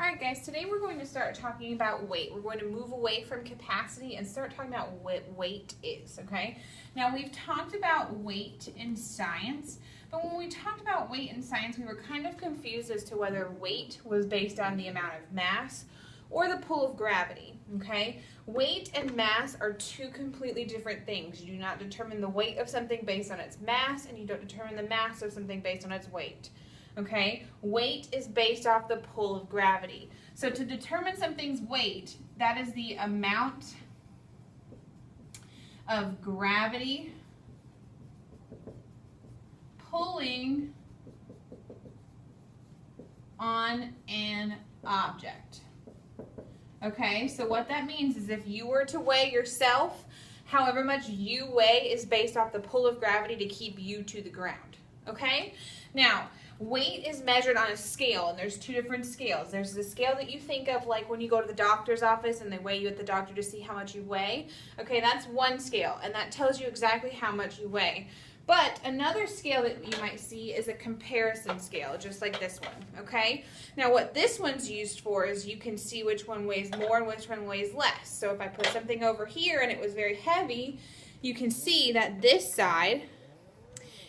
All right, guys, today we're going to start talking about weight. We're going to move away from capacity and start talking about what weight is, okay? Now, we've talked about weight in science, but when we talked about weight in science, we were kind of confused as to whether weight was based on the amount of mass or the pull of gravity, okay? Weight and mass are two completely different things. You do not determine the weight of something based on its mass, and you don't determine the mass of something based on its weight. Okay, weight is based off the pull of gravity. So to determine something's weight, that is the amount of gravity pulling on an object. Okay, so what that means is if you were to weigh yourself, however much you weigh is based off the pull of gravity to keep you to the ground. Okay, now weight is measured on a scale, and there's two different scales. There's the scale that you think of like when you go to the doctor's office and they weigh you at the doctor to see how much you weigh. Okay, that's one scale, and that tells you exactly how much you weigh. But another scale that you might see is a comparison scale, just like this one, okay? Now what this one's used for is you can see which one weighs more and which one weighs less. So if I put something over here and it was very heavy, you can see that this side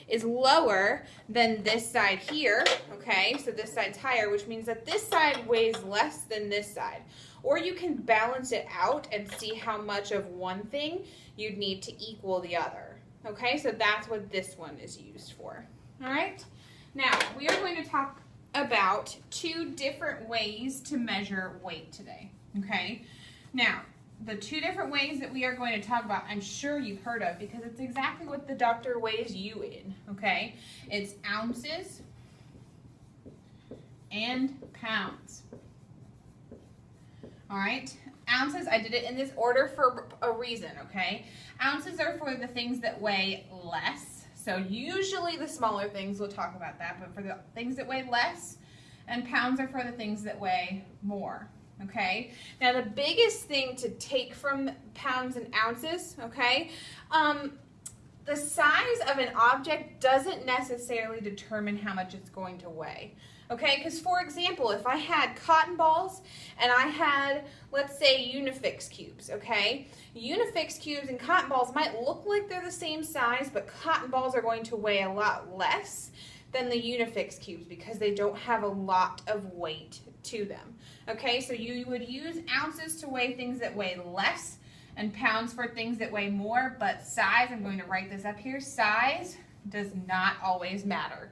is lower than this side here, okay? So this side's higher, which means that this side weighs less than this side. Or you can balance it out and see how much of one thing you'd need to equal the other, okay? So that's what this one is used for, all right? Now, we are going to talk about two different ways to measure weight today, okay? Now, the two different ways that we are going to talk about, I'm sure you've heard of because it's exactly what the doctor weighs you in, okay? It's ounces and pounds. All right? Ounces, I did it in this order for a reason, okay? Ounces are for the things that weigh less. So usually the smaller things, we'll talk about that, but for the things that weigh less, and pounds are for the things that weigh more. Okay, now the biggest thing to take from pounds and ounces, okay, the size of an object doesn't necessarily determine how much it's going to weigh. Okay, because for example, if I had cotton balls and I had, let's say, Unifix cubes, okay? Unifix cubes and cotton balls might look like they're the same size, but cotton balls are going to weigh a lot less than the Unifix cubes because they don't have a lot of weight to them. Okay, so you would use ounces to weigh things that weigh less and pounds for things that weigh more, but size, I'm going to write this up here, size does not always matter.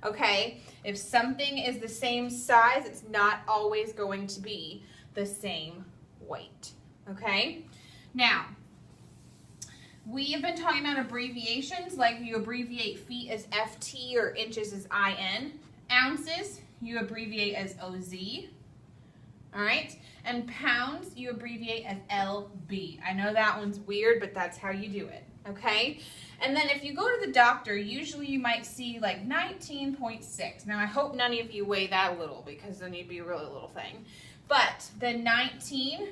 Okay, if something is the same size, it's not always going to be the same weight. Okay, now, we have been talking about abbreviations, like you abbreviate feet as FT or inches as IN. Ounces, you abbreviate as OZ. All right, and pounds, you abbreviate as LB. I know that one's weird, but that's how you do it, okay? And then if you go to the doctor, usually you might see like 19.6. Now, I hope none of you weigh that little because then you'd be a really little thing. But the 19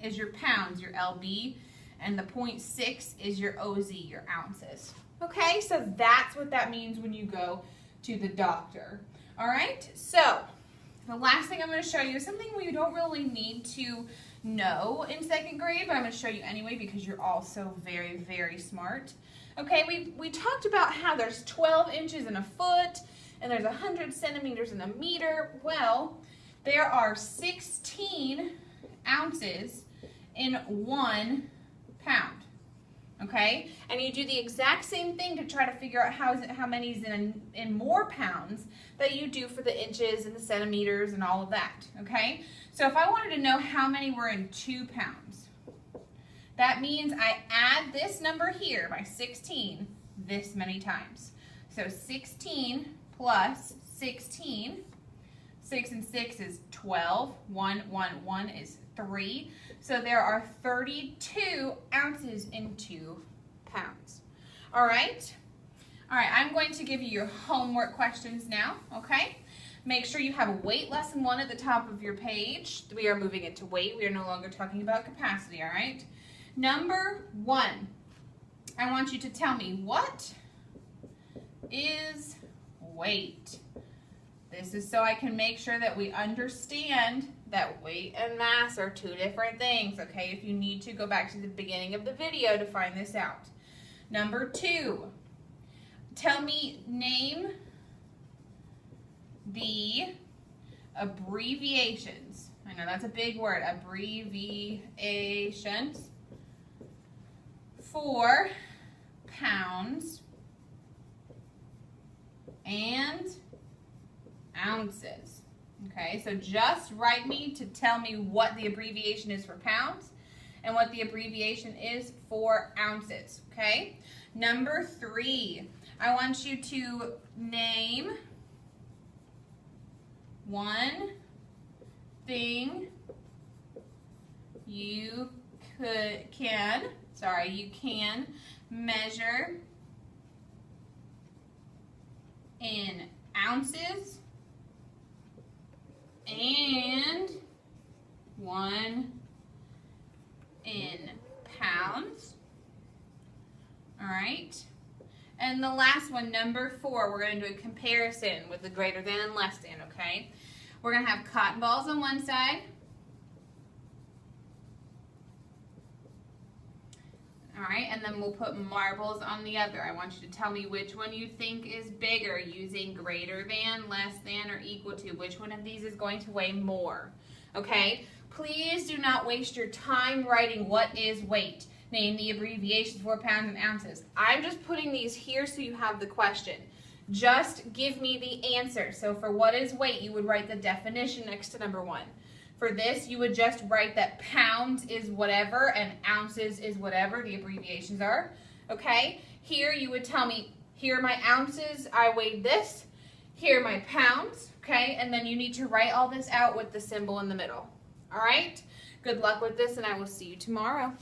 is your pounds, your LB, and the 0.6 is your OZ, your ounces. Okay, so that's what that means when you go to the doctor. All right, so the last thing I'm going to show you is something we don't really need to know in second grade, but I'm going to show you anyway because you're all so very, very smart. Okay, we talked about how there's 12 inches in a foot and there's 100 centimeters in a meter. Well, there are 16 ounces in 1 pound. Okay, and you do the exact same thing to try to figure out how many is in more pounds that you do for the inches and the centimeters and all of that. Okay, so if I wanted to know how many were in 2 pounds, that means I add this number here by 16 this many times. So 16 plus 16, 6 and 6 is 12, 1, 1, 1 is 3. So there are 32 ounces in 2 pounds. All right? All right, I'm going to give you your homework questions now, okay? Make sure you have a weight lesson 1 at the top of your page. We are moving into weight. We are no longer talking about capacity, all right? Number 1, I want you to tell me, what is weight? This is so I can make sure that we understand that weight and mass are two different things, okay? If you need to, go back to the beginning of the video to find this out. Number 2, tell me, name the abbreviations. I know that's a big word, abbreviations for pounds and ounces. Okay, so just write me to tell me what the abbreviation is for pounds and what the abbreviation is for ounces. Okay, number 3, I want you to name one thing you can measure in ounces and one in pounds. All right. And the last one, number 4, we're going to do a comparison with the greater than and less than, okay? We're going to have cotton balls on one side. All right, and then we'll put marbles on the other. I want you to tell me which one you think is bigger using greater than, less than, or equal to. Which one of these is going to weigh more? Okay, please do not waste your time writing what is weight. Name the abbreviations for pounds and ounces. I'm just putting these here so you have the question. Just give me the answer. So for what is weight, you would write the definition next to number 1. For this, you would just write that pounds is whatever and ounces is whatever the abbreviations are. Okay? Here you would tell me, here are my ounces, I weighed this. Here are my pounds. Okay? And then you need to write all this out with the symbol in the middle. All right? Good luck with this, and I will see you tomorrow.